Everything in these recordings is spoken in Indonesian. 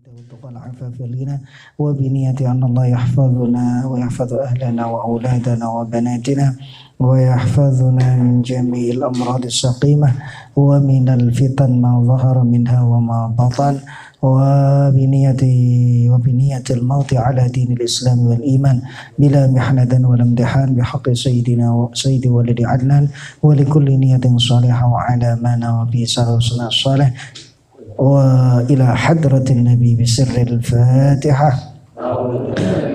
وتقى العفاف لنا وبنية أن الله يحفظنا ويحفظ أهلنا وأولادنا وبناتنا ويحفظنا من جميع الأمراض السقيمة ومن الفتن ما ظهر منها وما بطن وبنية الموت على دين الإسلام والإيمان بلا محنة ولا امتحان بحق سيدنا وسيد ولد عدنان ولكل نية صالحة وعلى ما نوى به سلفنا الصالح وإلى حضرة النبي بسر الفاتحة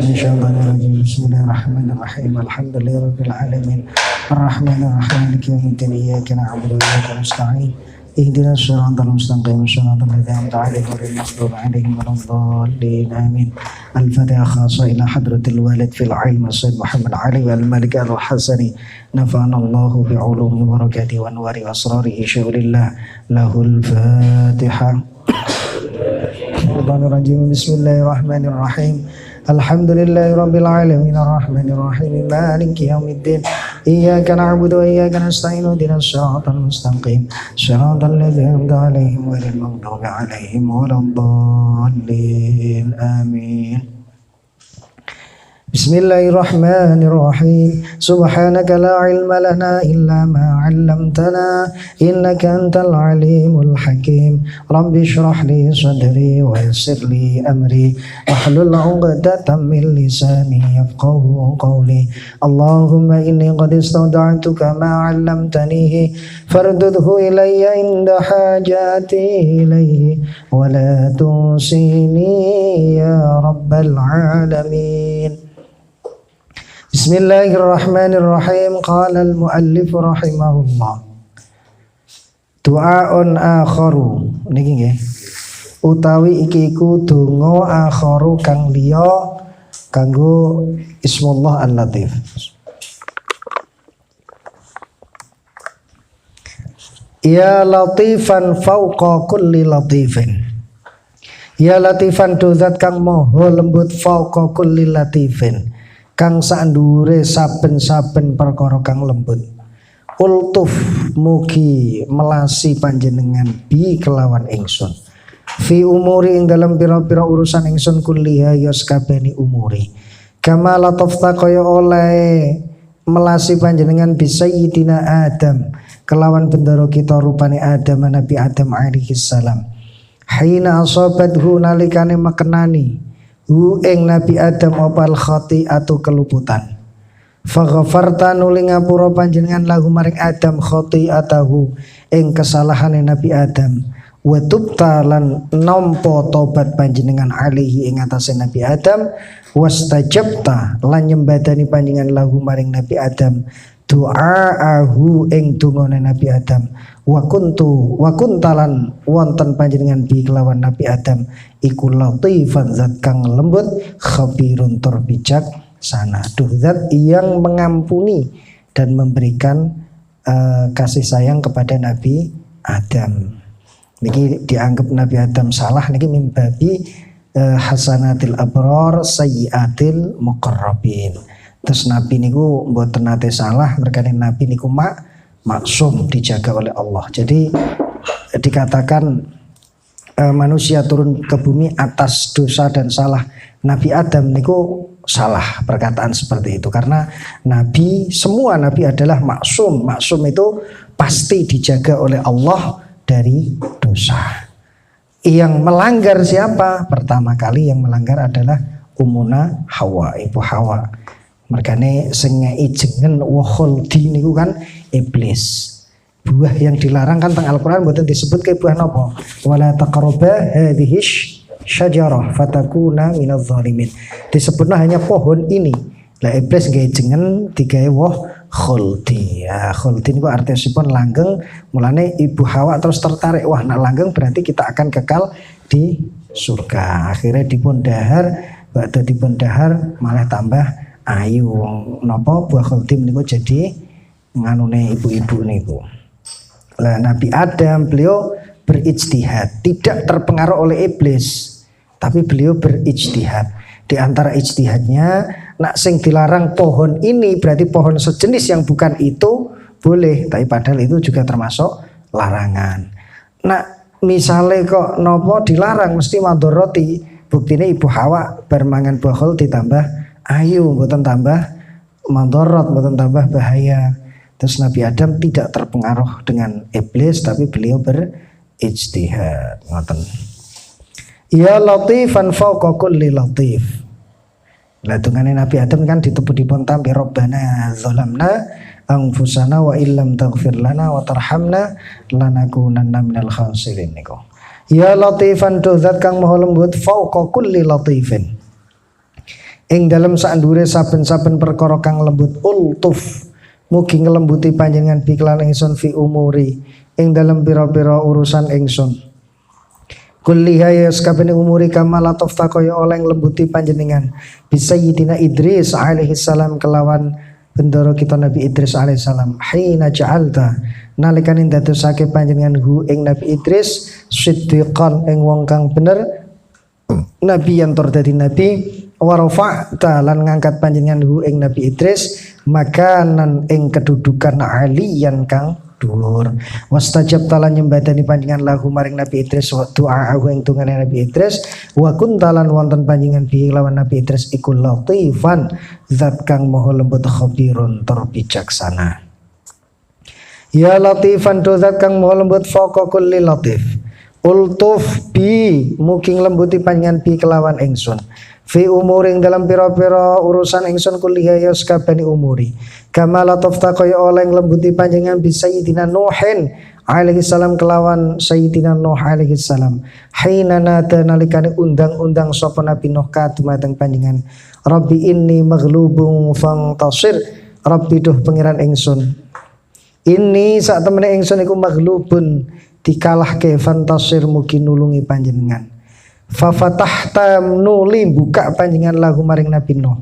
إن شاء الله الرجيم. بسم الله الرحمن الرحيم الحمد لله رب العالمين الرحمن الرحيم مالك يوم الدين إياك نعبد وإياك نستعين اهدنا الصراط المستقيم صراط الذين أنعمت عليهم غير المغضوب عليهم ولا الضالين آمين. الفاتحة خاصة إلى حضرة الوالد في العلم السيد محمد علي الملك الحسني نفعنا الله بعلوم وبركاته وأنوار وأسراره شاء لله له الفاتحة. بسم الله الرحمن الرحيم الحمد لله رب العالمين الرحمن الرحيم مالك يوم الدين إياك نعبد وإياك نستعين اهدنا الصراط المستقيم صراط الذين أنعمت عليهم غير المغضوب عليهم ولا الضالين آمين. Bismillahirrahmanirrahim. Subhanaka la ilma lana illa ma 'allamtana innaka antal alimul hakim. Rabbi shrah li sadri wa yassir li amri wahlul 'uqdatam min lisani yafqahu qawli. Allahumma inni qad istawda'tuka ma 'allamtanihi fardudhu ilayya inda hajati ilayhi wa la tunsini ya rabbal alamin. Bismillahirrahmanirrahim. Qala al-muallif rahimahullah. Du'aun akharu niki nggih. Utawi iki iku donga akharu kang liya kanggo Ismullah Al-Latif. Ya latifan fauqa kulli latifin. Ya latifan duzat kang maha lembut fauqa kulli latifin. Kang sandure saben-saben perkara kang lembut. Ultuf mugi melasi panjenengan bi kelawan ingsun. Fi umuri ing dalam pira-pira urusan ingsun kulliha ya sakabehane umuri. Kama latafta kaya oleh melasi panjenengan bi sayyidina Adam kelawan bendara kita rupane Adam Nabi Adam alaihi salam. Haina asabathu nalikane makenani hu ing Nabi Adam opal khati'atu keluputan. Faghfarta nuli ngapura panjenengan lahu maring Adam khati'atahu ing kesalahane Nabi Adam. Wa tubta lan nampa tobat panjenengan alihi ing atase Nabi Adam. Wastajabta lan nyembadani panjenengan lahu maring Nabi Adam du'aahu ing dungane Nabi Adam. Wa kuntalan wonten panjenengan bi kelawan Nabi Adam iku latifan zat kang lembut khabirun tur bijak sana. Duh zat yang mengampuni dan memberikan kasih sayang kepada Nabi Adam. Niki dianggap Nabi Adam salah niki mimbabi hasanatil abrar sayyiatil muqarrabin. Terus Nabi niku mboten nate salah merkane Nabi niku maksum dijaga oleh Allah. Jadi dikatakan manusia turun ke bumi atas dosa dan salah Nabi Adam niku salah perkataan seperti itu karena Nabi semua Nabi adalah maksum. Maksum itu pasti dijaga oleh Allah dari dosa. Yang melanggar siapa? Pertama kali yang melanggar adalah Ummuna Hawa, ibu Hawa. Mergane sing ngei jengen wa khuldi niku kan iblis. Buah yang dilarang kan teng Al-Qur'an mboten disebut ke buah napa? Wala taqrabu hadhihi syajarah fatakuna minadh dhalimin. Disebutnya hanya pohon ini. Lah iblis ngei jengen digawe wa khuldi. Ya, khuldi niku artosipun langgeng, mulane ibu Hawa terus tertarik, wah nak langgeng berarti kita akan kekal di surga. Akhirnya dipun dahar, bakda dipun dahar malah tambah ayu napa buah khuldim niku jadi nganune ibu-ibu niku. Lah Nabi Adam beliau berijtihad, tidak terpengaruh oleh iblis, tapi beliau berijtihad. Di antara ijtihadnya, nak sing dilarang pohon ini berarti pohon sejenis yang bukan itu boleh, tapi padahal itu juga termasuk larangan. Nak misale kok nopo dilarang mesti madharati. Buktine Ibu Hawa bermangan buah ditambah ayu, mboten tambah madharat, mboten tambah bahaya. Terus Nabi Adam tidak terpengaruh dengan iblis, tapi beliau berijtihad. Ngoten. Ya latifan fawqa kulli latif. Lah tungane Nabi Adam kan dipun tampi Rabbana zalamna anfusana wa illam taghfir lana wa tarhamna lanakunanna minal khasirin niku. Ya latifan tu zat kang maha lembut fawqa kulli latifin. Ing dalem sakndure saben-saben perkara kang lembut ultuf. Mugi ngelembuti panjenengan biklan ingsun fi umuri ing dalem pira-pira urusan ingsun. Kulliha ya sakabene umuri kama lataf kaya oleh nglembuti panjenengan bisa Sayyidina Idris alaihi salam kelawan bendoro kita Nabi Idris alaihi salam. Hina ja'alta nalikane ndadosake panjenengan hu ing Nabi Idris siddiqan ing wong kang bener nabi yang dadi nabi wa rafa'ta lan ngangkat panjenengan hu ing Nabi Idris makanan ing kedudukan aliyan kang dhuwur wastajab talan nyembadani panjenengan lahu maring Nabi Idris wa doa ing tungane Nabi Idris wa kuntalan wonten panjenengan bi lawan Nabi Idris iku latifan zat kang maha lembut khabirun tur bijaksana. Ya latifan tu zat kang maha lembut fawqa kulli latif ultuf bi mugi nglembuti panjenengan bi kelawan ingsun fi umuring dalam pira-pira urusan ingsun kuliah ya sakabani umuri kama latafta kaya oleh nglembuti panjenengan bi Sayyidina Nuhin alaihi salam kelawan Sayyidina Nuh alaihi salam hina nada nalikane undang-undang sapa Nabi Nuh ka dumateng panjenengan Rabbi inni maghlubun fantasir Rabbi duh pangeran ingsun ini sak temene ingsun iku maghlubun dikalahke fantasir mugi nulungi panjenengan fafatahta nuli buka panjenengan lahu maring Nabi Nuh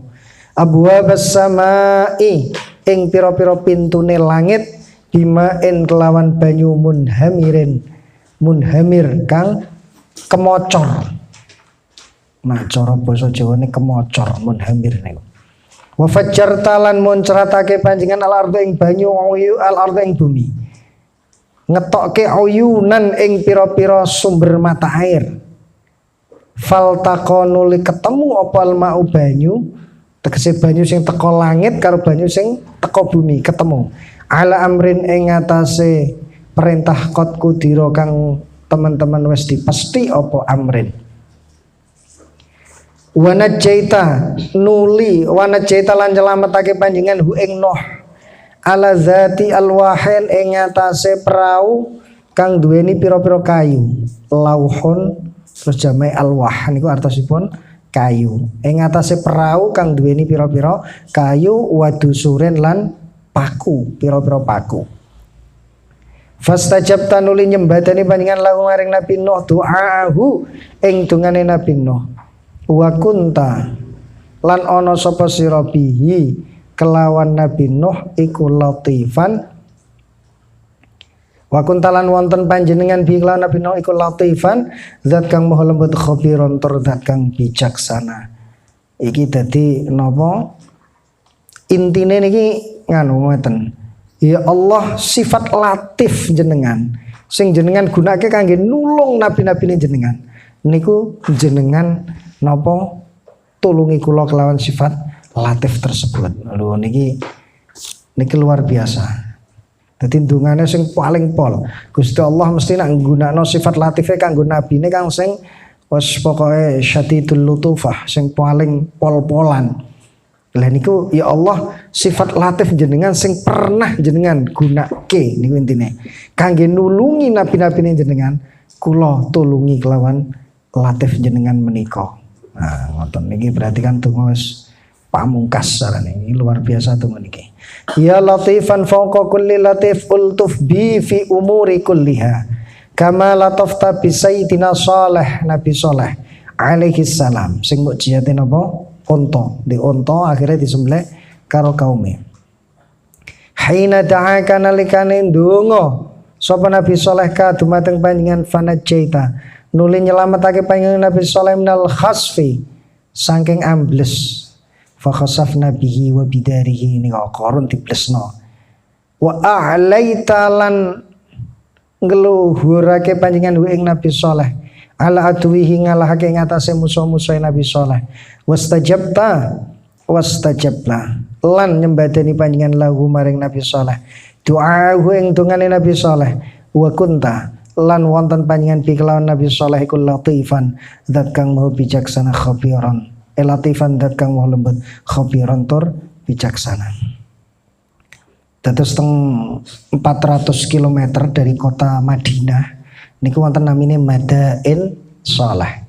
abwaabas samai ing pira-pira pintune langit bimaen kelawan banyu munhamir kang kemocor. Nah cara basa Jawane kemocor munhamir niku. Wa fajjarta lan muncratake panjenengan al-ardh ing banyu al-ardh ing bumi. Ngetokke uyunan ing pira-pira sumber mata air. Faltaqonuli ketemu opal mau banyu tegese banyu sing teko langit karo banyu sing teko bumi ketemu ala amrin ing atase perintah qad kudira kang teman-teman wis dipesti apa amrin wanajaita nuli wanajaita lan nyelametake panjenengan hu ing Nuh ala zati alwahin ing atase perahu kang duweni pira-pira kayu lauhun terus jamai alwah niku artosipun kayu ing atase perahu kang duweni pira-pira kayu wadusuren lan paku pira-pira paku fastajab tanuli nyembadani panjenengan lahu maring Nabi Nuh doaahu ing dungane Nabi Nuh wa kunta lan ana sapa sira bihi kelawan Nabi Nuh iku latifan wa kuntalan wonten panjenengan bi kelawan Nabi Nuh iku latifan zat kang maha lembut khabiron tur zat kang bijaksana. Iki dadi napa intine niki nganu ngoten ya Allah sifat latif jenengan sing jenengan gunake kangge nulung nabi-nabine jenengan niku jenengan napa tulungi kula kelawan sifat latif tersebut. Lho niki luar biasa. Dadi ndungane sing paling pol. Gusti Allah mesti nak nggunakno sifat latife kanggo nabine kang sing wis pokoke syadidul lutufah sing paling pol-polan. Lah niku ya Allah sifat latif jenengan sing pernah jenengan gunake niku intine. Kangge nulungi nabi-nabine jenengan kula tulungi kelawan latif jenengan menika. Nah, ngoten niki berarti kan donga wis pamungkas sarane iki luar biasa donga niki. Ya latifan fawqa kulli latif ultuf bi fi umuri kulliha kama latafta bi sayyidina Saleh Nabi Saleh alaihi salam sing mukjizate napa unta di unta akhirnya disembelih karo kaume haina da'aka nalikane ndonga sapa Nabi Saleh ka dumateng panjenengan fanajaita nuli nyelametake panjenengan Nabi Saleh minal khasfi saking ambles fa khasafna bihi wa bidarihi nika korun diblesno wa a'laita lan ngluhurake panjenengan ing Nabi Saleh ala adwihi ngalahake ngatasé musuh-musuh Nabi Saleh wastajabna lan nyembadani panjenengan lahu maring Nabi Saleh doahu ing dungane Nabi Saleh wa kunta lan wonten panjenengan bi kelawan Nabi Saleh iku latifan zat kang maha bijaksana khabiran latifan zat kang maha lembut khabiran tur bijaksana. Dados teng 400 km dari kota Madinah niku wonten namine Madain Saleh.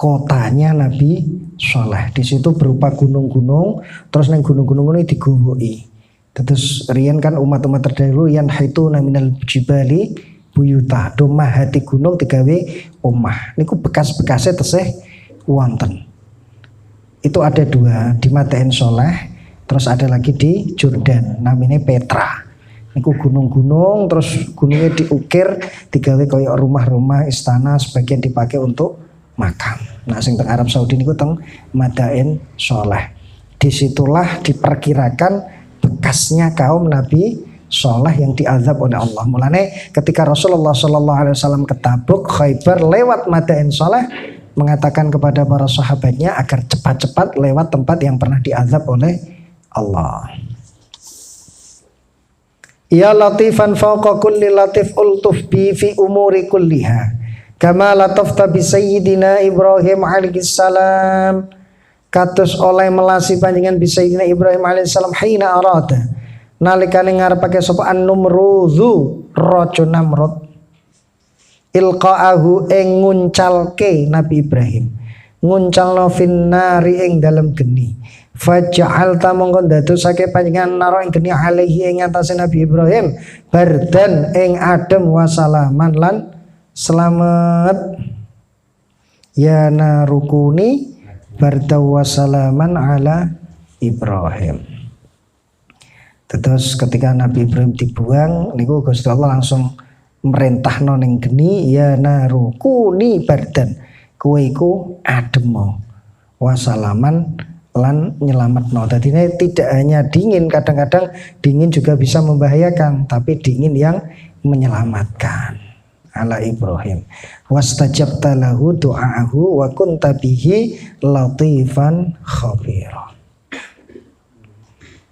Kotanya Nabi Saleh. Di situ berupa gunung-gunung, terus nang gunung-gunung ini digowoki. Terus riyen kan umat-umat terdahulu yang haitu naminal jibali buyuta, domah hati gunung digawe omah. Niku bekas-bekasnya tesih wonten. Itu ada 2 di Madain Saleh. Terus ada lagi di Jordan namanya Petra. Niku gunung-gunung terus gunungnya diukir digawe koyo rumah-rumah istana sebagian dipakai untuk makam. Nah sing teng Arab Saudi niku teng Madain Saleh. Disitulah diperkirakan bekasnya kaum Nabi Saleh yang diazab oleh Allah. Mulane ketika Rasulullah SAW ke Tabuk Khaybar lewat Madain Saleh mengatakan kepada para sahabatnya agar cepat-cepat lewat tempat yang pernah diazab oleh Allah. Ya latifan fawqa kulli latif ultuf bi fi umuri kulliha kama latafta bi sayyidina Ibrahim alaihissalam kados oleh melasi panjenengan bi sayyidina Ibrahim alaihissalam hina arada nalikane ngarepake sapa an-numruzu raja Namrud ilqaahu ing nguncalke Nabi Ibrahim nguncalno finnari ing dalem geni faja'alta mongko dadosake panjenengan naro ing geni alaihi ing atase Nabi Ibrahim bardan ing adem wasalaman lan selamat ya narukuni barda wasalaman ala Ibrahim. Terus ketika Nabi Ibrahim dibuang niku Gusti Allah langsung merintahno ning geni ya narukuni bardan kowe iku adem wasalaman lan nyelametno. Dadine tidak hanya dingin, kadang-kadang dingin juga bisa membahayakan, tapi dingin yang menyelamatkan. Ala Ibrahim. Wastajabta lahu du'aahu wa kunta bihi latifan khabira.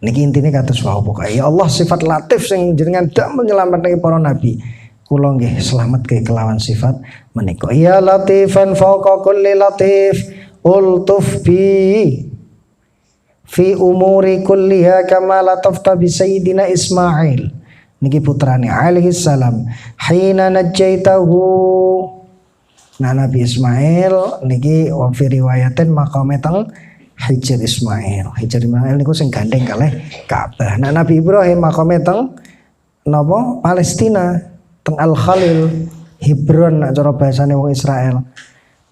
Niki intine kados wae pokoke. Ya Allah sifat latif sing jenengan dak menyelametake para nabi. Kula nggih slametke kelawan sifat menika. Ya latifan fawqa kulli latif ultuf bi fi umuri kulliha kama latafta bi sayyidina Ismail niki putrane alaihi salam hina najaitahu. Nah Nabi Ismail niki wa fi riwayatin maqame teng Hijr Ismail niku sing gandeng kalih Ka'bah. Nah Nabi Ibrahim maqame teng napa Palestina teng Al Khalil Hebron nek cara bahasane wong Israel.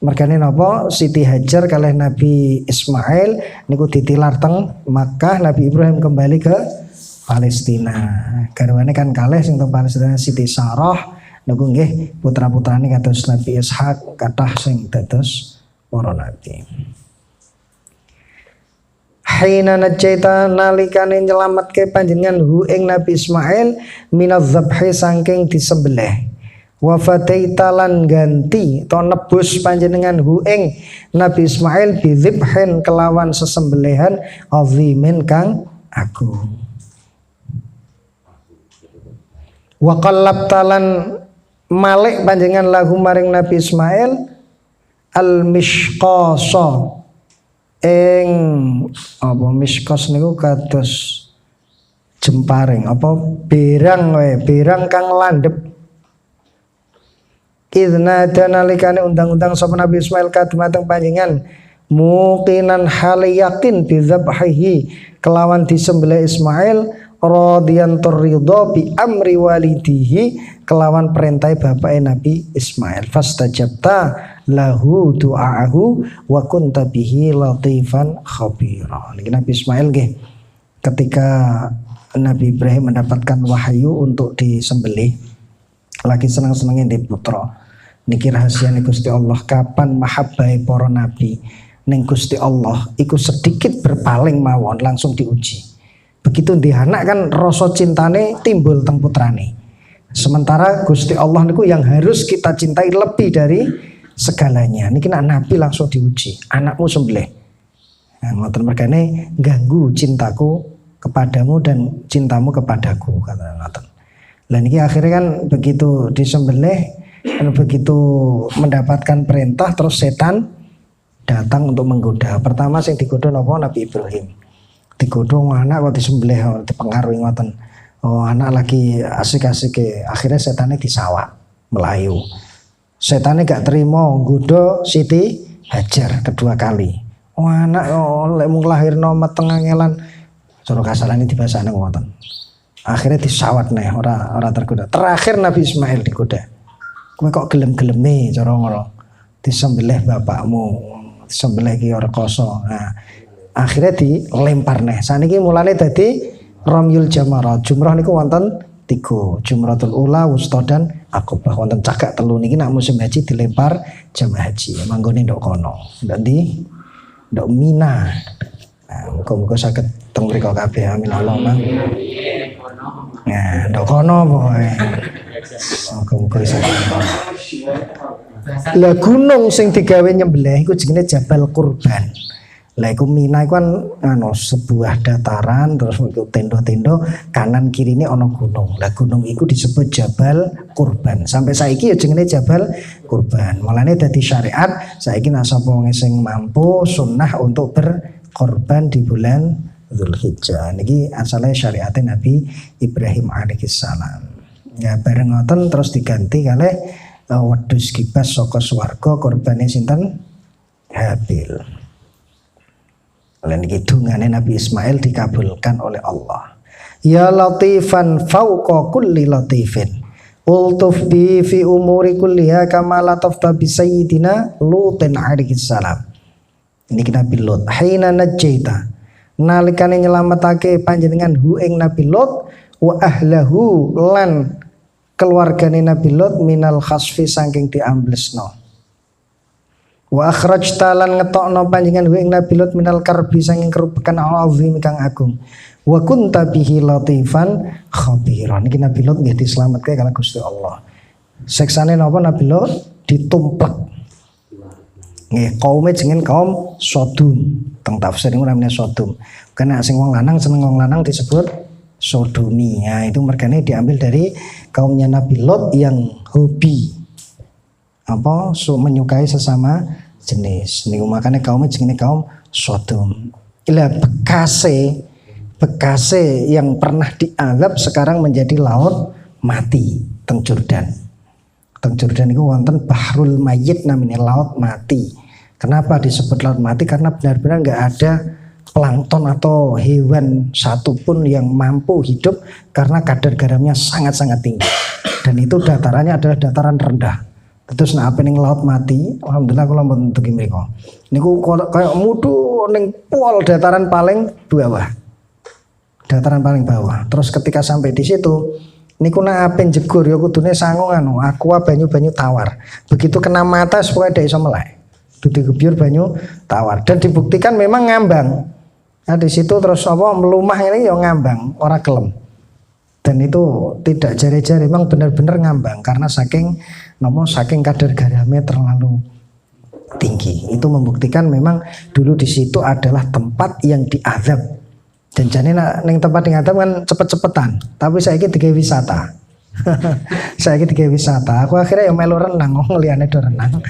Mergane napa Siti Hajar kalih Nabi Ismail niku ditilar teng Makkah, Nabi Ibrahim kembali ke Palestina. Garwane kan kalih sing teng Palestina Siti Sarah niku nggih putra-putrane kados Nabi Ishak kathah sing dados para nabi. Haina najaita nalikane nyelametke panjenengan hu ing Nabi Ismail minaz zabhi saking disembelih. Wa fataita lan ganti to nebus panjenengan hu ing Nabi Ismail bidzibhin kelawan sesembelihan azimin kang agung. Wa qallabtalan malik panjenengan lahu maring Nabi Ismail al mishqasa ing apa mishqas niku kados jemparing apa berang kang landhep. Idna danalikane undang-undang sapa Nabi Ismail kadhumateng panjenengan muqinan hal yakin bizabhihi kelawan disembelih Ismail radiyan turridha bi amri walidihi kelawan perintah bapake Nabi Ismail fastajabta lahu du'aahu wa kunta bihi latifan khabira. Niki Nabi Ismail nggih ketika Nabi Ibrahim mendapatkan wahyu untuk disembelih lagi senang-senangnya di putra. Niki rahasia nih Gusti Allah kapan mahabbai para nabi ning Gusti Allah iku sedikit berpaling mawon langsung diuji. Begitu di anak kan rasa cintane timbul teng putrane. Sementara Gusti Allah niku yang harus kita cintai lebih dari segalanya. Niki Nabi langsung diuji, anakmu sembelih. Nah, ngoten mergane ganggu cintaku kepadamu dan cintamu kepadaku, kata ngoten. Lah niki akhirnya kan begitu disembelih dan begitu mendapatkan perintah terus setan datang untuk menggoda. Pertama sing digoda napa? Nabi Ibrahim. Digoda anak kok disembelih dipengaruhi ngoten. Oh, anak lagi asik-asik, akhirnya setannya disawat melayu. Setannya gak terima nggoda Siti Hajar kedua kali. Oh, anak lek mung lahirno metengangelan cara kasarane dibasane ngoten. Akhirnya disawat nih, ora tergoda. Terakhir Nabi Ismail digoda. Kowe kok gelem-geleme cara ngono. Disembelih bapakmu, disembelih ki ora koso. Nah, akhirnya dilempar nih. Saniki mulane dadi Ramyul Jamarat. Jumrah niku wonten 3, Jumratul Ula, Wusta dan Aqobah. Wonten cagak 3 niki nak musim haji dilempar jamaah haji. Manggone ndok kono. Ndok ndi? Ndok Mina. Nah, muga-muga saged teng mriku kabeh amin Allahumma. Nah, ndok kono pokoke. Muga-muga iso. Lah gunung sing digawe nyembelih iku jenenge Jabal Qurban. Lah iku Mina iku kan sebuah dataran terus iku tenda-tenda kanan kirine ana gunung. Lah gunung iku disebut Jabal Qurban. Sampai saiki ya jenenge Jabal Qurban. Mulane dadi syariat saiki nek sapa wong sing mampu sunnah untuk berkorban di bulan Dzulhijjah. Niki asale syariate Nabi Ibrahim alaihissalam. Ya bareng ngoten terus diganti kalih wedhus kibas saka swarga korbane sinten? Habil. Lan iki dungane Nabi Ismail dikabulkan oleh Allah. Ya latifan fauqa kulli latifin. Ultuf bi fi umuri kulliha kama latafta bi sayyidina Lutin alaihi salam. Ini Nabi Lut. Haina najjaita. Nalikane nyelametake panjenengan hu ing Nabi Lut wa ahlahu lan keluargane Nabi Lut minal khasfi saking diamblesno. Wa akhrajta lan ngetokno panjenengan ing Nabi Lut minal karbi saking kerubekan azim kang agung. Wa kunta bihi latifan khabiran. Iki Nabi Lut nggih dislametke kala Gusti Allah. Seksane napa Nabi Lut ditumplek. Nggih kaume jenenge kaum Sodom. Teng tafsir niku namanya Sodom. Karena sing wong lanang seneng wong lanang disebut sodomi. Ya, itu mergane diambil dari kaumnya Nabi Lut yang hobi menyukai sesama jenis. Niku makanya kaumnya jenenge kaum Sodom. Ila bekase yang pernah diazab sekarang menjadi laut mati teng Jordan. Teng Jordan itu wonten Bahrul Mayyit namanya laut mati. Kenapa disebut laut mati? Karena benar-benar enggak ada plankton atau hewan satupun yang mampu hidup karena kadar garamnya sangat-sangat tinggi. Dan itu datarannya adalah dataran rendah. Terus apa ning laut mati, alhamdulillah kula mboten tuki mriku. Niku kaya mudu ning pol dataran paling bawah. Dataran paling bawah. Terus ketika sampai di situ, niku nek ape jegur ya kudune sangu aqua banyu-banyu tawar. Begitu kena mata supaya ndak iso melek. Dudu gebyur banyu tawar dan dibuktikan memang ngambang. Nah di situ terus melumah ini ya ngambang, ora kelem. Dan itu tidak jari-jari, memang benar-benar ngambang karena saking kadar garamnya terlalu tinggi. Itu membuktikan memang dulu di situ adalah tempat yang diazab. Dan jane ning tempat diazab kan cepet-cepetan, tapi saiki digawe wisata. Saiki digawe wisata. Aku akhirnya ya melu renang, liyane do renang.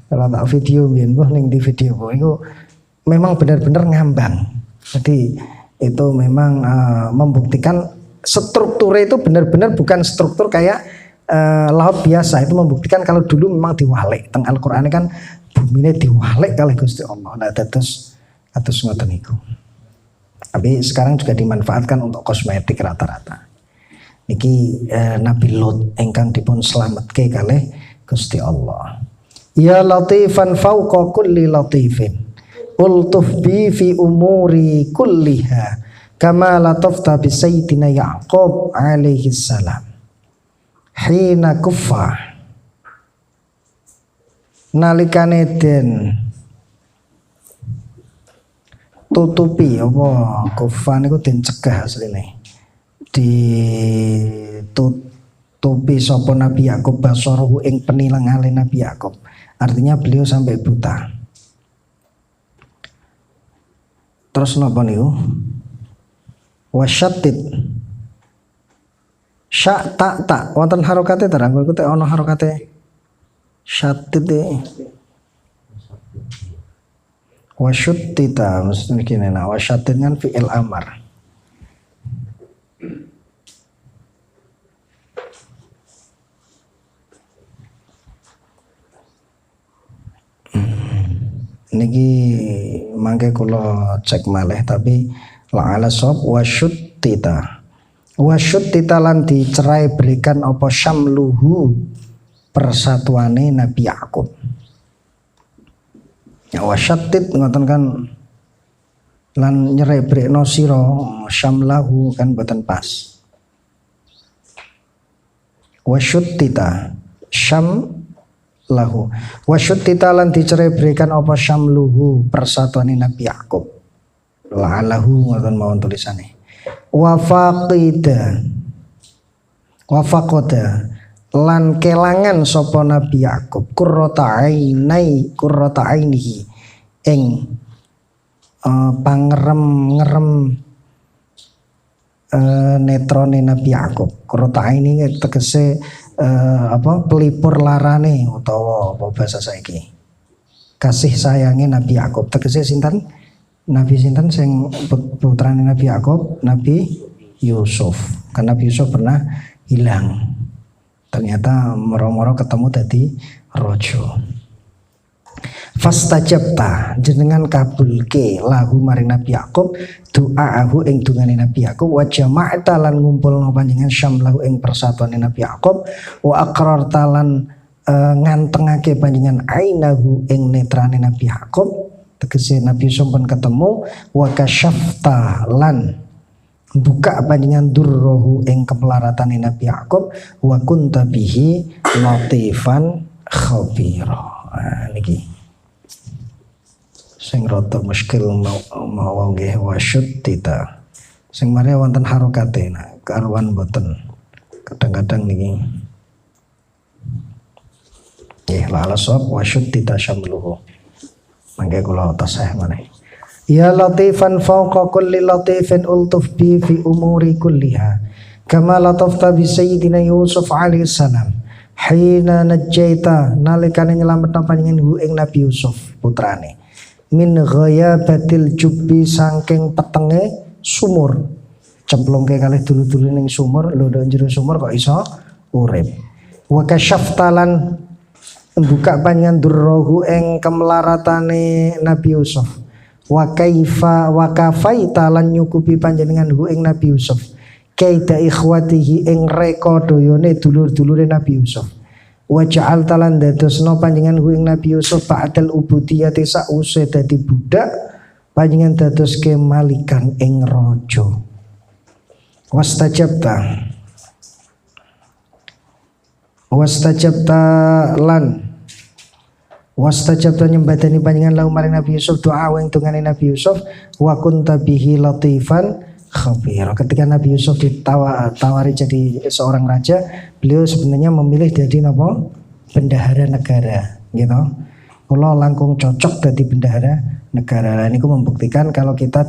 Kalau tak video biyen ning di video iku memang benar-benar ngambang. Jadi itu memang membuktikan strukturnya itu benar-benar bukan struktur kayak laut biasa. Itu membuktikan kalau dulu memang diwalik. Teng Al-Qur'an kan bumine diwalik kalih Gusti Allah. Nah dados ngoten niku. Tapi sekarang juga dimanfaatkan untuk kosmetik rata-rata. Niki Nabi Lut ingkang dipun slametke kalih Gusti Allah. Ya latifan fauqa kulli latifin. Ultuf bi fi umuri kulliha kama latafta bi sayyidina Yaqub alaihi salam hina kuffa nalikane den tutupi apa kuffa niku den cegah asline ditutupi sapa Nabi Yakub basarahu ing penilangane Nabi Yakub. Artinya beliau sampai buta. Terus napa niku? Wasyattid. Sya ta wonten harokate terang kok teh ana harokate. Syattid wasyattita mesti kene nah wasyattid kan fi'il amar. Niki mangke kula cek malih tapi la'ala sob wasyattita. Wasyattita lan dicerai berikan apa syamluhu persatuane Nabi Yakub. Ya wasyattid ngoten kan lan nyerai brekno sira syamlahu kan boten pas. Wasyattita syamlahu. Wasyattita lan dicerai berikan apa syamluhu persatuane Nabi Yakub. La'alahu ngoten mawon tulisane. Wafaqida lan kelangan sapa Nabi Yakub qurrata ainihi ing pangerem-ngerem netrone Nabi Yakub. Qurrata aini tegese pelipur larane utawa apa bahasa saiki kasih sayange Nabi Yakub. Tegese sinten? Nabi sinten sing putrane Nabi Yakub? Nabi Yusuf. Karena Nabi Yusuf pernah hilang. Ternyata moro-moro ketemu dadi raja. Fastajabta jenengan kabulke lahu maring Nabi Yakub doaahu ing dungane Nabi Yakub wa jama'ta lan ngumpulna panjenengan syamlahu ing persatuane Nabi Yakub wa aqrarta lan ngantengake panjenengan ainahu ing netrane Nabi Yakub. Tegese Nabi Yusuf pun ketemu wa kasyafta lan buka panjenengan durrohu ing kemelaratan Nabi Yakub wa kunta bihi latifan khabira. Niki sing rada muskil mau nggih wasyattita sing mari wonten harokate karuan boten kadang-kadang niki nggih la alasab wasyattita syamluhu mangke kula tasih maneh. Ya latifan fawqa kulli latifin ultuf bi fi umuri kulliha kama latafta bi sayyidina Yusuf alaihi salam hina najjaita nalikane nyelametna panjenengan ing Nabi Yusuf putrane min ghayabatil jubbi saking petenge sumur cemplungke kalih dulu-dulu ning sumur lho ndok jero sumur kok iso urip wa kasyaftalan buka panjenengan durrohu ing kemelaratane Nabi Yusuf wa kaifa wa kafaita lan nyukupi panjenengan hu ing Nabi Yusuf kaida ikhwatihi ing reka doyone dulur-dulure Nabi Yusuf wa ja'alta lan dadosna panjenengan hu ing Nabi Yusuf ba'dal ubudiyati sause dadi budak panjenengan dadoske malikan ing raja wastajabta nyembadani panjenengan lahu maring Nabi Yusuf doa ing tungane Nabi Yusuf wa kunta bihi latifan khabir. Ketika Nabi Yusuf ditawari jadi seorang raja, beliau sebenarnya memilih jadi napa? Bendahara negara, gitu. Kula langkung cocok jadi bendahara negara. Ini membuktikan kalau kita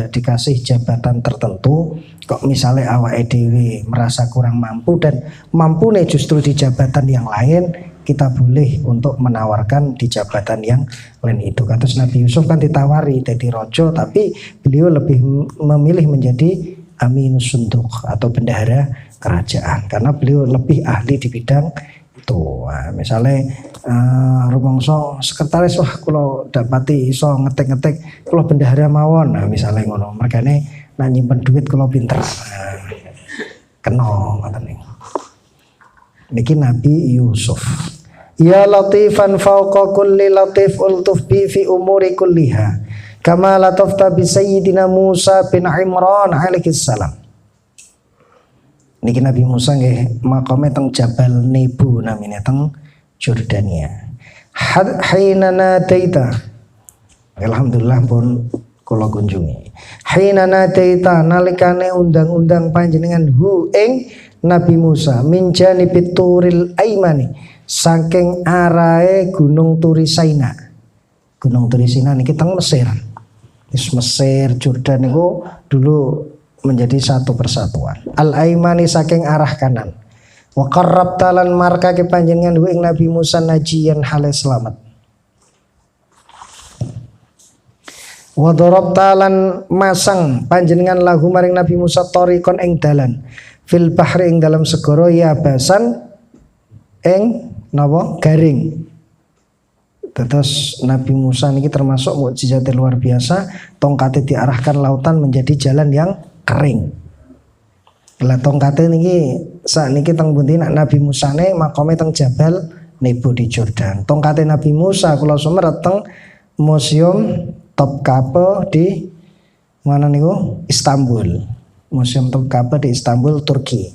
dikasih jabatan tertentu, kok misalnya awake dhewe merasa kurang mampu dan mampu nih justru di jabatan yang lain, kita boleh untuk menawarkan di jabatan yang lain itu. Kados Nabi Yusuf kan ditawari jadi raja, tapi beliau lebih memilih menjadi aminus sunduk atau bendahara kerajaan karena beliau lebih ahli di bidang itu. Nah, misalnya rumangsa sekretaris wah kula dapati iso ngetik-ngetik kula bendahara mawon. Nah, misalnya ngono. Mergane nak nyimpen duit kula pinter. Nah, kena ngoten niku. Niki Nabi Yusuf. Ya latifan fawqa kulli latif ultuf bi fi umuri kulliha kama latafta bi sayyidina Musa bin Imran alaihi salam. Niki Nabi Musa nggih makome teng Jabal Nebo namine teng Jordania. Haina nadaita. Alhamdulillah pun kula kunjungi. Hina nadaita nalikane undang-undang panjenengan hu ing Nabi Musa min janibit turil aimani saking arahe Gunung Turisaina. Gunung Turisaina niki teng Mesir. Mesir, Jordan niku dulu menjadi satu persatuan. Al-aimani saking arah kanan. Wa qarrabta lan markake panjenengan hu ing Nabi Musa najiyan hale selamat. Wa darabta lan masang panjenengan lahu maring Nabi Musa tariqon ing dalan fil bahri ing dalam segara ya basan ing napa garing. Terus Nabi Musa niki termasuk mukjizat luar biasa, tongkate diarahkan lautan menjadi jalan yang kering. Lah tongkate niki sakniki teng pundi Nabi Musa ne makome teng Jabal Nebo di Jordan. Tongkate Nabi Musa kula sumerat teng Museum Topkapi di mana niku Istanbul. Museum Topkapi di Istanbul, Turki.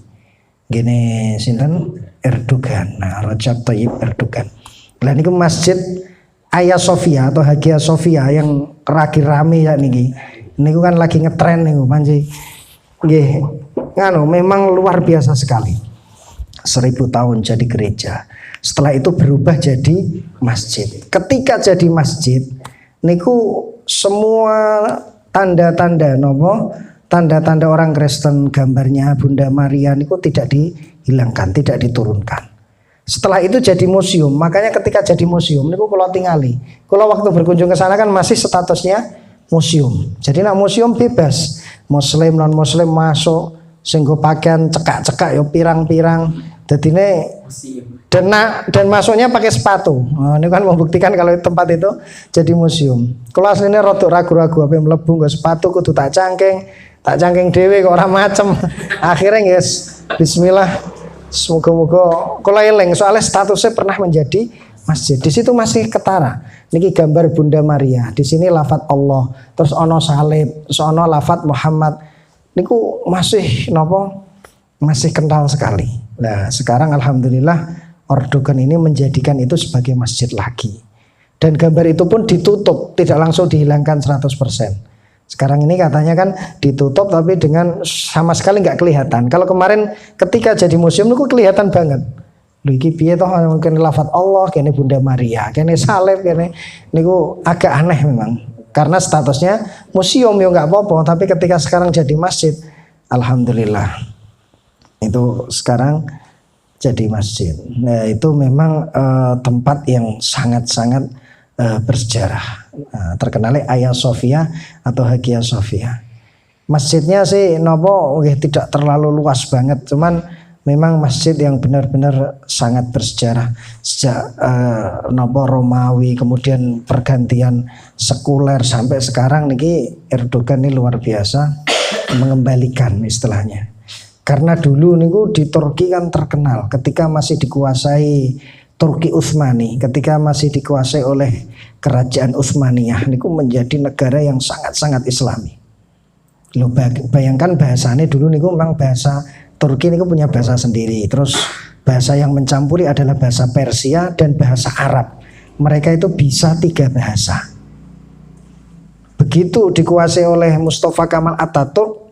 Gini sinten Erdogan. Nah, Recep Tayyip Erdogan. Lah niku Masjid Hagia Sophia atau Hagia Sophia yang lagi rame ya niki. Niku kan lagi ngetren niku panji. Nggih. Nganu memang luar biasa sekali. 1000 tahun jadi gereja. Setelah itu berubah jadi masjid. Ketika jadi masjid niku semua tanda-tanda nopo tanda-tanda orang Kristen gambarnya Bunda Maria niku tidak dihilangkan, tidak diturunkan. Setelah itu jadi museum. Makanya ketika jadi museum niku kula tingali. Kula waktu berkunjung ke sana kan masih statusnya museum. Jadi nak museum bebas. Muslim non muslim masuk sing go pakaian cekak-cekak yo pirang-pirang. Dadine dan masuknya pakai sepatu. Nah, ini kan membuktikan kalau tempat itu jadi museum. Kalau aslinya rotok ragu-ragu apa yang mlebu nggo sepatu kudu tak cangking dhewe kok ora macem. Akhirnya guys, bismillah. Semoga-moga kula eling soalnya statusnya pernah menjadi masjid. Di situ masih ketara. Niki gambar Bunda Maria. Di sini lafadz Allah, terus ono salib, terus ono lafadz Muhammad. Niku masih napa? Masih kental sekali. Nah, sekarang alhamdulillah Erdogan ini menjadikan itu sebagai masjid lagi. Dan gambar itu pun ditutup, tidak langsung dihilangkan 100%. Sekarang ini katanya kan ditutup tapi dengan sama sekali nggak kelihatan. Kalau kemarin ketika jadi museum itu kelihatan banget. Lho iki piye toh mungkin lafadz Allah, kene Bunda Maria, kene salib, kene niku agak aneh memang. Karena statusnya museum ya nggak apa-apa, tapi ketika sekarang jadi masjid, alhamdulillah itu sekarang jadi masjid. Nah, itu memang tempat yang sangat-sangat bersejarah. Terkenal Hagia Sophia atau Hagia Sophia. Masjidnya sih nopo tidak terlalu luas banget, cuman memang masjid yang benar-benar sangat bersejarah sejak nopo Romawi, kemudian pergantian sekuler sampai sekarang niki Erdogan ini luar biasa mengembalikan istilahnya. Karena dulu niku di Turki kan terkenal ketika masih dikuasai Turki Utsmani, ketika masih dikuasai oleh kerajaan Utsmaniyah niku menjadi negara yang sangat-sangat Islami. Lo bayangkan bahasanya dulu niku memang bahasa Turki niku punya bahasa sendiri. Terus bahasa yang mencampuri adalah bahasa Persia dan bahasa Arab. Mereka itu bisa 3 bahasa. Begitu dikuasai oleh Mustafa Kemal Atatürk,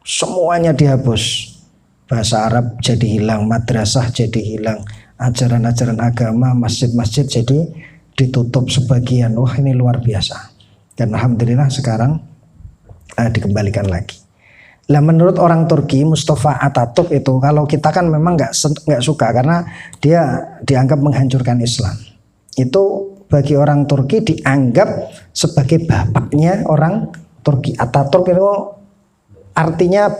semuanya dihapus. Bahasa Arab jadi hilang, madrasah jadi hilang, ajaran-ajaran agama, masjid-masjid jadi ditutup sebagian. Wah, ini luar biasa. Dan alhamdulillah sekarang dikembalikan lagi. Lah menurut orang Turki, Mustafa Atatürk itu kalau kita kan memang nggak suka karena dia dianggap menghancurkan Islam. Itu bagi orang Turki dianggap sebagai bapaknya orang Turki. Atatürk itu artinya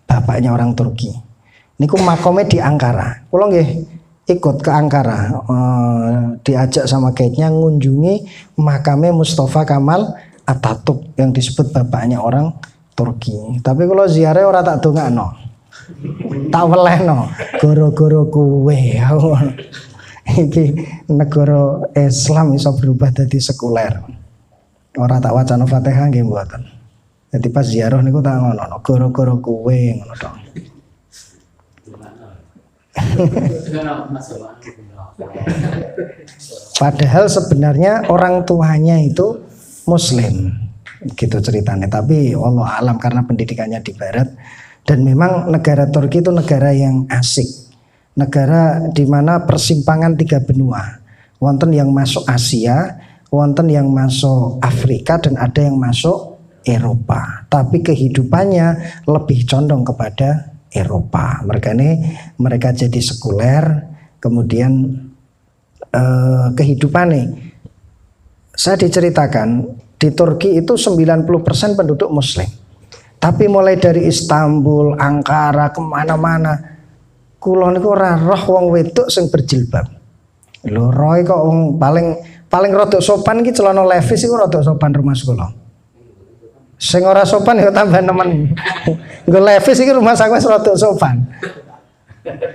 bapaknya orang Turki. Niku makome di Ankara. Kula nggih ikut ke Ankara, diajak sama guide-nya ngunjungi makamnya Mustafa Kemal Atatürk yang disebut bapaknya orang Turki. Tapi kalau ziarah ora tak dongakno. Tak welehno goro-goro kuwe. Iki negara Islam iso berubah jadi sekuler. Ora tak wacana Fatihah nggih mboten. Jadi pas ziarah niku tak ngono, goro-goro kuwe ngono tok. Padahal sebenarnya orang tuanya itu Muslim. gitu ceritanya. Tapi Allah alam karena pendidikannya di barat. Dan memang negara Turki itu negara yang asik, negara di mana persimpangan tiga benua, wonten yang masuk Asia, wonten yang masuk Afrika, dan ada yang masuk Eropa. Tapi kehidupannya lebih condong kepada Eropa. Mereka jadi sekuler. Kemudian kehidupannya, saya diceritakan di Turki itu 90% penduduk Muslim. Tapi mulai dari Istanbul, Ankara, kemana-mana, kula niku ora roh wong wedok sing berjilbab. Lho roe kok wong paling rada sopan iki celana levis iku rada sopan rumah kula. Sing ora sopan ya tambah nemen. Nggo levis iki rumah saya wis rada sopan.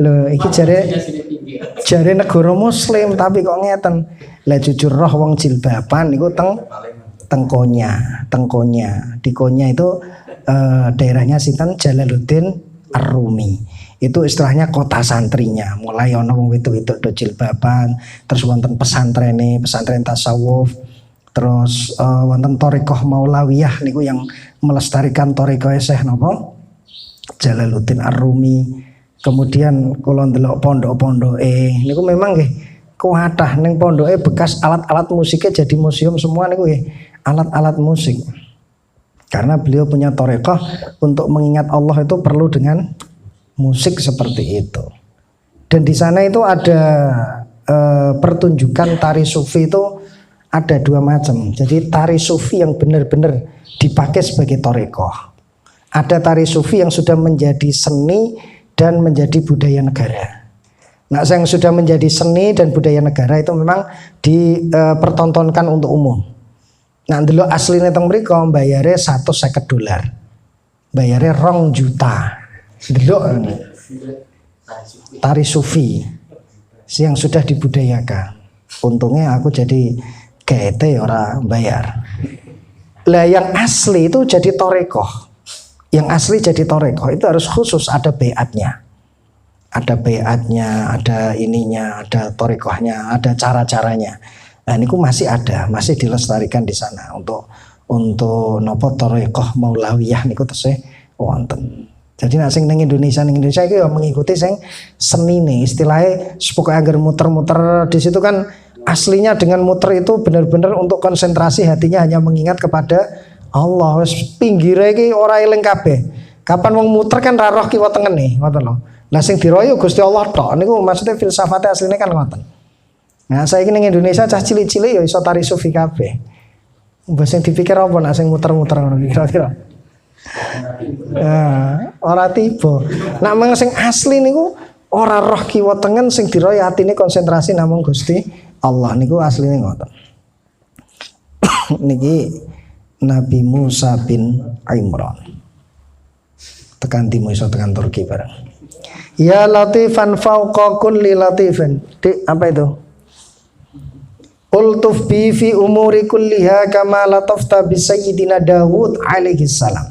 Lho iki jare negara Muslim tapi kok ngeten. Lah jujur roh wong jilbaban niku teng Konya. Di Konya itu daerahnya sinten Jalaluddin Ar-Rumi. Itu istilahnya kota santrinya. Mulai ana wong wedok-wedok do jilbaban, terus wonten pesantren tasawuf, terus wonten thariqah Maulawiyah niku yang melestarikan thariqah Syekh napa Jalaluddin Ar-Rumi. Kemudian kula ndelok pondok-pondoke niku memang nggih kuatah ning pondoke bekas alat-alat musiknya jadi museum semua niku nggih alat-alat musik. Karena beliau punya thariqah untuk mengingat Allah itu perlu dengan musik seperti itu. Dan di sana itu ada pertunjukan tari sufi itu ada dua macam. Jadi tari sufi yang benar-benar dipakai sebagai thariqah. Ada tari sufi yang sudah menjadi seni dan menjadi budaya negara. Nah, yang sudah menjadi seni dan budaya negara itu memang dipertontonkan untuk umum. Nah, dulu aslinya teng mriko bayare $150. Bayare 2 juta. Dulu tari sufi yang sudah dibudayakan. Untungnya aku jadi GT ora bayar. Lah yang asli itu jadi thariqah. Yang asli jadi thariqah itu harus khusus ada baiatnya. Ada baiatnya, ada ininya, ada thariqahnya, ada cara-caranya. Nah, ini masih ada, masih dilestarikan di sana untuk nopo thariqah Maulawiyah niku tesih wonten. Jadi nek sing ning Indonesia iki ya mengikuti sing senine, istilahnya pokoke agar muter-muter di situ kan aslinya dengan muter itu benar-benar untuk konsentrasi hatinya hanya mengingat kepada Allah. Wis pinggire iki ora eling kabeh. Kapan wong muter kan ra roh kiwa tengene, ngoten lho. Lah sing diroyo Gusti Allah tok niku maksudnya filsafate asline kan ngoten. Nah, saiki ning Indonesia cah cilik-cilik ya iso tari sufi kabeh. Mbok sing dipikir apa nek sing muter-muter ngono kira-kira. Ora tiba. Nek meng sing asli niku ora roh kiwa tengen sing diroyo atine konsentrasi namung Gusti Allah niku asline ngoten. Niki Nabi Musa bin Imran tekan Timur iso tekan Turki bareng. Ya latifan fauqa kulli latifin. Apa itu? Ultuf bi fi umuri kulliha kama latafta bi sayyidina Dawud alaihi salam.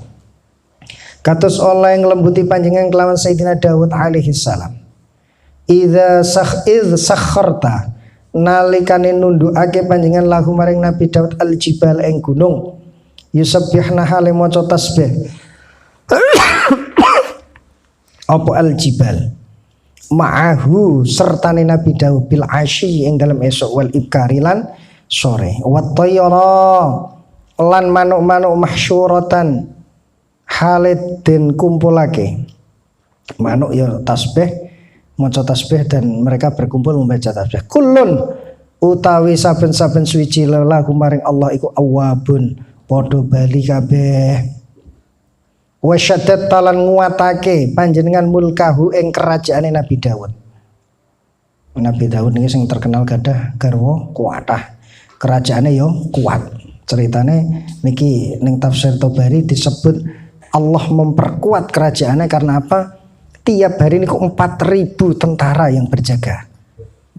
Kados oleh nglembuti panjenengan kelawan Sayyidina Dawud alaihi salam. Idza sakharta nalikane nundukake panjenengan lahu maring Nabi Daud al-jibal ing gunung. Yusabbihna hale maca tasbih. Apa al-jibal? Ma'ahu sertane Nabi Daud bil asyi ing dalam esok wal ibkari lan sore. Wat tayyara lan manuk-manuk mahsyuratan halid den kumpulake. Manuk ya tasbih, maca tasbih dan mereka berkumpul membaca tasbih. Kullun utawi saben-saben suci lagu maring Allah iku awabun padha bali kabeh. Wa syaddat talan nguatake panjenengan mulkahu ing kerajaane Nabi Daud. Nabi Daud niki sing terkenal gadah garwa kuatah. Kerajaane yo kuat. Ceritane niki ning tafsir Tabari disebut Allah memperkuat kerajaannya karena apa? Tiap hari niku 4.000 tentara yang berjaga.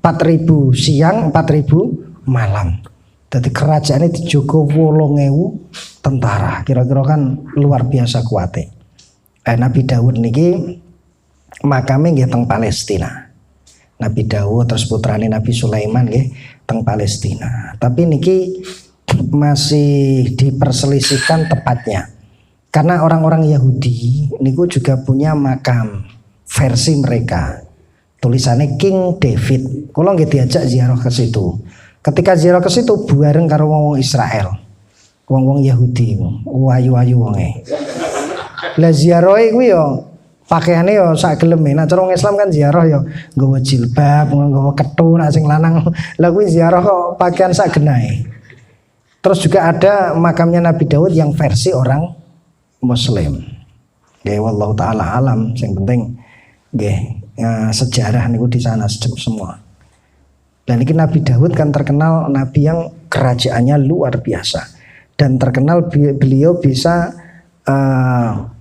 4.000 siang, 4.000 malam. Jadi kerajaannya dijogo 8.000 tentara. Kira-kira kan luar biasa kuatnya. Nabi Daud niki makame nggih teng Palestina. Nabi Daud terus putrane Nabi Sulaiman nggih teng Palestina. Tapi niki masih diperselisihkan tepatnya. Karena orang-orang Yahudi niku juga punya makam versi mereka. Tulisannya King David. Kalau nggak diajak ziarah ke situ. Ketika ziarah ke situ bareng karo wong Israel. Wong-wong Yahudi, wayu-wayu wonge. Lah ziarah kuwi yo pakaiane yo sak geleme. Nek cara wong Islam kan ziarah yo nggawa jilbab, nggawa kethu nek sing lanang. Lah kuwi ziarah kok pakaian sak genahe. Terus juga ada makamnya Nabi Daud yang versi orang Muslim. Nggih wallahu taala alam, sing penting nggih sejarah niku di sana semua. Dan ini Nabi Daud kan terkenal nabi yang kerajaannya luar biasa. Dan terkenal beliau bisa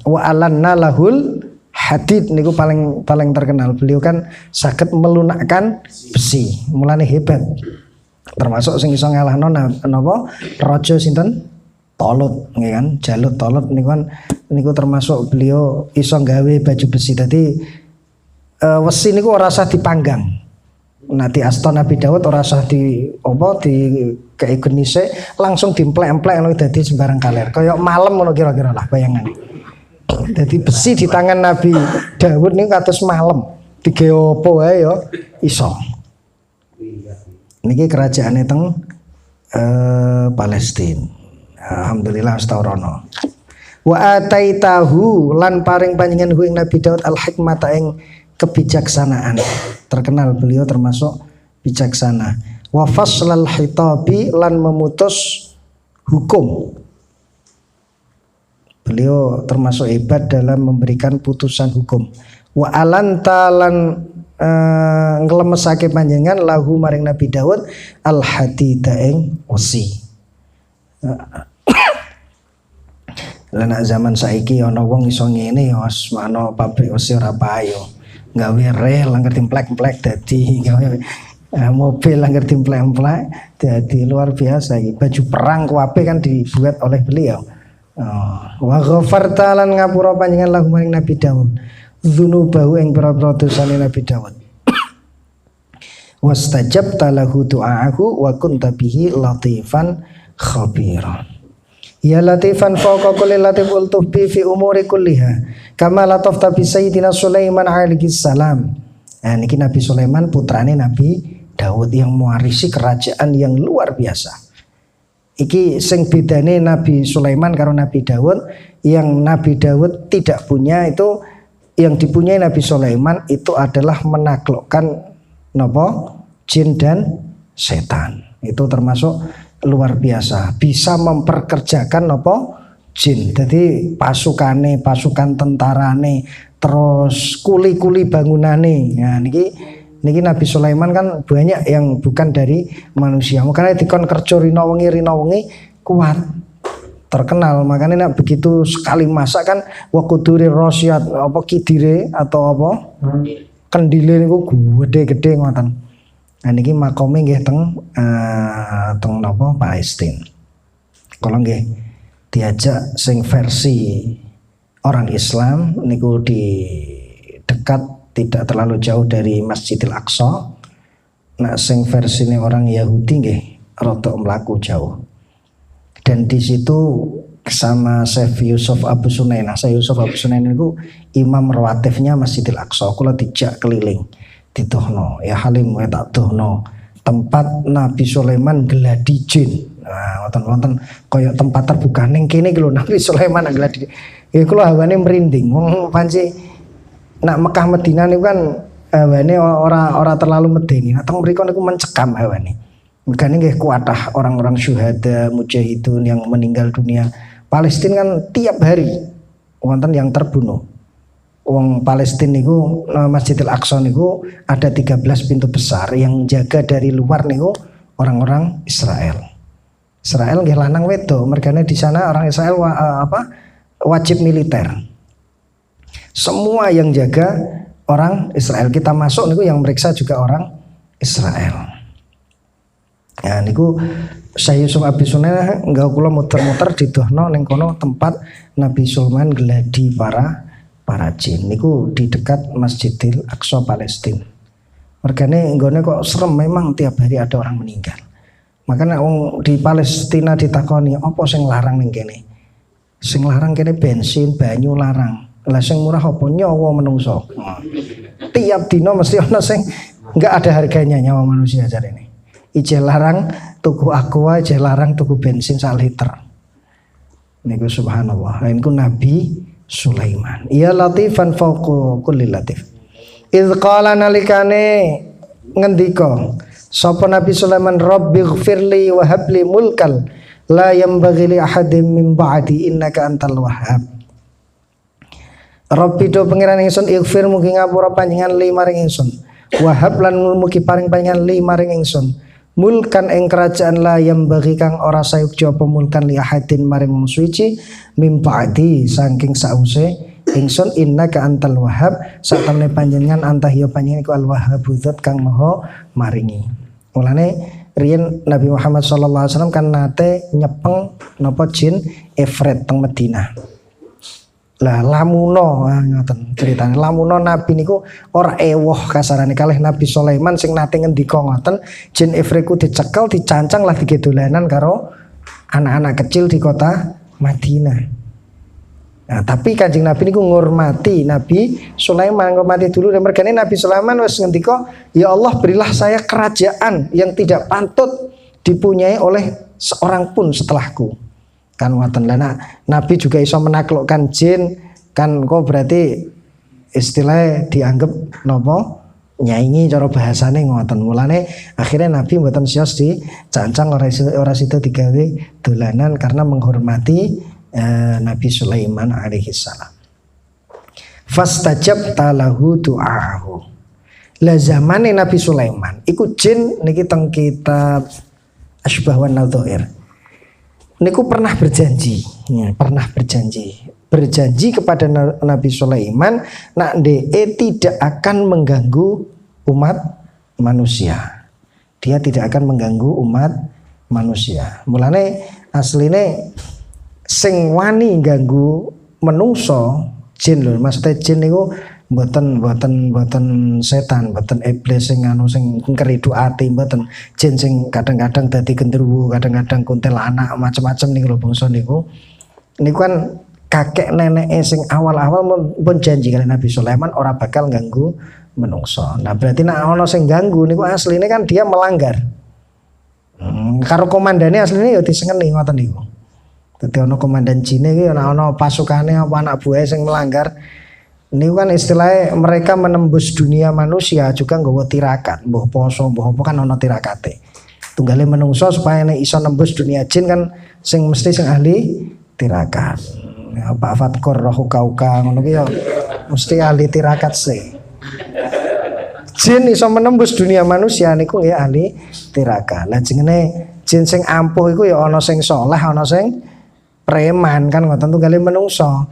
wa alanna lahul hadid niku paling terkenal. Beliau kan saged melunakkan besi, mulane hebat. Termasuk sing iso ngalahno napa raja sinten Tolut nggih kan, Jalut Tolut niku termasuk beliau iso gawe baju besi. Dadi wesi niku ora usah dipanggang. Nanti asta Nabi Daud ora usah di kayak genise langsung dimplek-emplek ngono dadi sembarang kaler. Kayak malam ngono kira-kira lah bayangane. Dadi besi di tangan Nabi Daud niku kados malam. Dige opo wae ya iso. Niki kerajaane teng Palestina. Alhamdulillah astaurono. Wa ataitahu lan paring panjenengan ing Nabi Daud al-hikmata ing kebijaksanaan. Terkenal beliau termasuk bijaksana. Wa faslal hitabi lan memutus hukum. Beliau termasuk hebat dalam memberikan putusan hukum. Wa alanta lan nglemesake panjenengan lahu maring Nabi Daud al hadida ing wesi. Lah nek zaman saiki ana wong iso ngene ya ana pabrik wesi ora payu. Gawe rel angger timplek-emplek dadi gawe mobil angger timplek-emplek dadi luar biasa iki. Baju perang kuwabe kan dibuat oleh beliau. Wa ghafarta lan ngapura panjenengan lahu maring Nabi Daud. Dzunubahu ing pira-pira dosane Nabi Daud. Wastajabta lahu du'aahu wa kunta bihi latifan khabira. Ya latifan fawqa kulli latif ultuh bi fi umuri kulliha kama latafta bi sayyidina Sulaiman alaihi salam. Nah niki Nabi Sulaiman putrane Nabi Daud yang mewarisi kerajaan yang luar biasa. Iki sing bedane Nabi Sulaiman karo Nabi Daud, yang Nabi Daud tidak punya itu, yang dipunyai Nabi Sulaiman itu adalah menaklukkan napa jin dan setan. Itu termasuk luar biasa, bisa memperkerjakan apa jin. Jadi pasukan tentarane, terus kuli-kuli bangunane. Nah niki Nabi Sulaiman kan banyak yang bukan dari manusia. Makanya dikon kerja rina wengi kuat, terkenal. Makanya nak begitu sekali masak kan wakuduri rosyat apa kidire atau apa kendile niku gede-gede ngoten. Nah niki makome nggih teng napa Palestina. Kalau nggih diajak sing versi orang Islam niku di dekat tidak terlalu jauh dari Masjidil Aqsa. Nah sing versine orang Yahudi nggih rada mlaku jauh. Dan di situ sama Syekh Yusuf Abu Sunain. Syekh Yusuf Abu Sunain niku imam rawatifnya Masjidil Aqsa. Kula dijak keliling dituhno ya halim wa tak tuhno tempat Nabi Sulaiman geladi jin. Nah wonten kaya tempat terbuka ning kene iki lho Nabi Sulaiman geladi. Ya kula hawane merinding. Wong panci nak Mekah Madinah niku kan hawane ora terlalu medeni. Nah teng mriku niku mencekam hawane. Mekane nggih kuatah orang-orang syuhada mujahidun yang meninggal dunia. Palestina kan tiap hari wonten yang terbunuh. Wong Palestina niku Masjidil Aqsa niku ada 13 pintu besar, yang jaga dari luar niku orang-orang Israel. Israel nggih lanang wedo, mergane di sana orang Israel wajib militer. Semua yang jaga orang Israel. Kita masuk niku yang meriksa juga orang Israel. Ya niku Syekh Yusuf Abi Sunain enggak kula muter-muter didohno ning kono tempat Nabi Sulaiman geladi para jin niku di dekat Masjidil Aqsa Palestina. Mergane nggone kok serem, memang tiap hari ada orang meninggal. Makanya wong di Palestina ditakoni apa sing larang ning kene. Sing larang kene bensin, banyu larang. Lah sing murah apa nyawa menungso. Tiap dino mesti ana sing enggak ada harganya nyawa manusia jarene. Ije larang tuku aqua, ije larang tuku bensin 1 liter. Niku subhanallah. Niku Nabi Sulaiman. Ya latifan fauqa kulli latif. Idz qala nalikane ngendika sapa Nabi Sulaiman rabbighfirli wa habli mulkal la yanbaghi li ahadin min ba'di innaka antal wahhab. Rabbi do pangeran ingsun ighfir mugi ngapura panjenengan li maring ingsun. Wahab lan mugi paring panjenengan li maring ingsun. Mulkan ing kerajaan la yanbaghi kang ora sayukja apa mulkan li ahadin maring wong suci min ba'di saking sause ingsun innaka antal wahhab sak temene panjenengan antah ya panjenengan iku al wahhab zat kang maha maringi. Mulane riyen Nabi Muhammad sallallahu alaihi wasallam kan nate nyepeng napa jin Ifrit teng Madinah. Lah lamuno ngoten critane. Lamuno Nabi niku ora ewoh kasarane kalih Nabi Sulaiman sing nate ngendika ngoten, jin Ifrit ku dicekel, dicancang lah digedolanan karo anak-anak kecil di kota Madinah. Nah, tapi Kanjeng Nabi niku ngurmati Nabi Sulaiman, ngurmati dulu dan mergane Nabi Sulaiman wis ngendika, "Ya Allah, berilah saya kerajaan yang tidak pantut dipunyai oleh seorang pun setelahku." Kan ngoten lah. Nabi juga iso menaklukkan jin, kan kok berarti istilahnya dianggap nopo nyaingi cara bahasane ngoten. Mulane akhirnya Nabi mboten sios dicancang ora sida digawe dolanan karena menghormati Nabi Sulaiman alaihi salam. Fastajabta lahu du'ahu. Lah zamane Nabi Sulaiman iku jin niki teng kitab Asybah wan Nadhair. Niku pernah berjanji, berjanji kepada Nabi Sulaiman nak DE tidak akan mengganggu umat manusia. Dia tidak akan mengganggu umat manusia. Mulane asline sing wani ganggu menungso jin lho, maksudnya jin niku mboten setan, mboten iblis sing anu sing keridu ati, mboten jin sing kadang-kadang dadi genderuwo, kadang-kadang kuntil anak macam-macam niku lho bangsa niku. Niku kan kakek neneke sing awal-awal pun janji kali Nabi Sulaiman ora bakal ganggu menungso. Nah berarti nek ana sing ganggu niku asline kan dia melanggar. Karo komandane asline ya disengeni ngoten niku. Dadi ana komandan jine iki ana pasukane apa anak buah sing melanggar. Ini kan istilahnya mereka menembus dunia manusia juga nggawa tirakat, mbah poso, mbah apa kan ana tirakate. Tunggale menungso supaya nek iso nembus dunia jin kan sing mesti sing ahli tirakat. Ya Pak Fatkur roh uka-uka ngono ki ya mesti ahli tirakat sih. Jin iso menembus dunia manusia niku ya ahli tirakat. Lah jenenge jin sing ampuh iku ya ana sing saleh, ana sing preman kan ngoten tunggale menungso.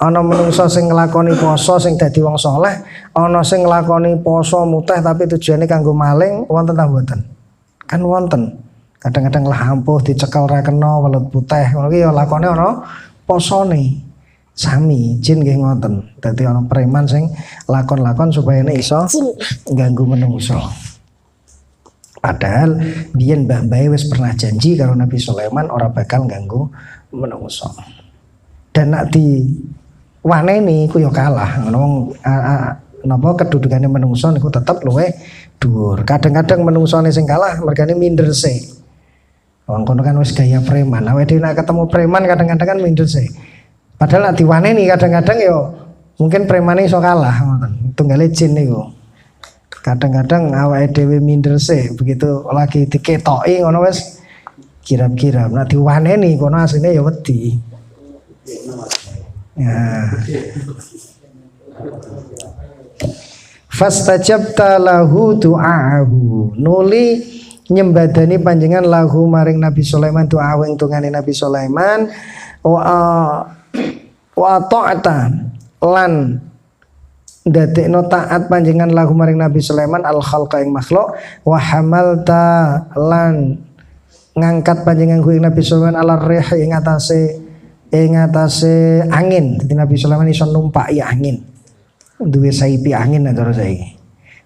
Ana menungso sing nglakoni poso sing dadi wong saleh, ana sing nglakoni poso muteh tapi tujuane kanggo maling, wonten ta mboten? Kan wonten. Kadang-kadang lah ampuh dicekel ra kena welut putih, ngono ki ya lakone ana posone. Sami jin nggih ngoten. Dadi ana preman sing lakon-lakon supaya nek iso ganggu menungso. Padahal biyen mbah-mbahe wis pernah janji karo Nabi Sulaiman ora bakal ganggu menungso. Dan nak di waneni ku yo kalah ngono napa kedudukane menungso niku tetep luwih dhuwur. Kadang-kadang menungsone sing kalah mergane minder se. Wong kono kan wis gaya preman. Awake dhewe nek ketemu preman kadang-kadang kan minder se. Padahal nek diwaneni kadang-kadang yo mungkin premane iso kalah ngoten. Tunggale jin niku. Kadang-kadang awake dhewe minder se, begitu lagi diketoki ngono wis kirap-kirap. Nek diwaneni kono asline ya wedi. Ya. Fastajabta lahu du'ahu. Nuli nyembadani panjenengan lahu maring Nabi Sulaiman doa ing tungane Nabi Sulaiman wa ta'ata lan dadekno taat panjenengan lahu maring Nabi Sulaiman al khalqa ing makhluk wa hamalta lan ngangkat panjenengan ing Nabi Sulaiman ala rihi ing atase angin. Jadi Nabi Sulaiman iso numpak ya angin. Duwe saipi angin cara saiki.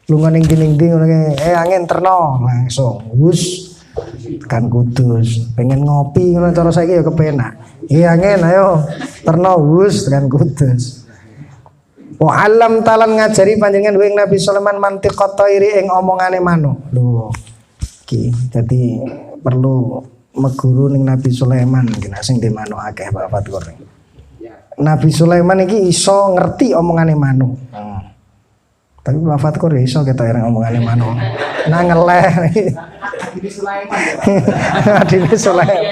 lunga ning dinding ngono angin terno langsung wus kan Kudus. Pengen ngopi ngono cara saiki ya kepenak. Angin ayo terno wus kan Kudus. Wa alam talan ngajari panjenengan ing Nabi Sulaiman mantiqat thairi ing omongane manuk. Lho. Iki dadi perlu meguru ning Nabi Sulaiman iki nek sing di manuk akeh Pak Fatkur. Nabi Sulaiman iki iso ngerti omongane manuk. Tapi Pak Fatkur iso ketok ireng omongane manuk. Nah ngeleh. Adine Sulaiman. Adine Sulaiman.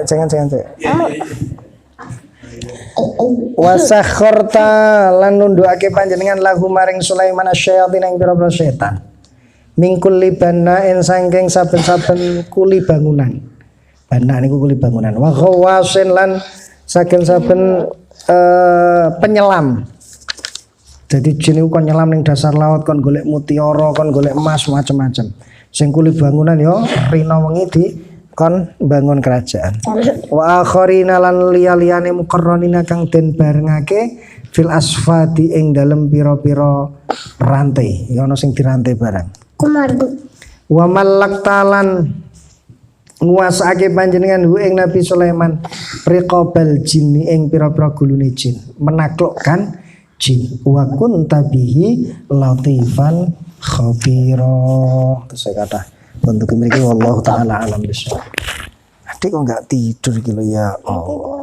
Jangan. Wasakhorta lan nundukake panjenengan lahu maring Sulaiman asyayatin ing pira-pira setan. Mingkul libana en sangking saben-saben kuli bangunan. Bana niku kuli bangunan. Wa khawasin lan saben-saben penyelam. Jadi jin iku kon nyelam ning dasar laut, kon golek mutiara, kon golek emas macam-macam. Sing kuli bangunan yo rina wengi di kon bangun kerajaan. Wa akharina lan liya-liyane mukarranina kang den barengake fil asfadi ing dalem pira-pira rantai. Ya ana sing dirantai barang. Kumardu. Wa malaktalan nguasake panjenengan ing Nabi Sulaiman riqabal jinni ing pira-pira gulune jin, menaklukkan jin. Wa kunta bihi latifan khabira. Terus saya kata untuk mriki wallahu taala alam bisawab. Adik kok enggak tidur gitu ya. Oh.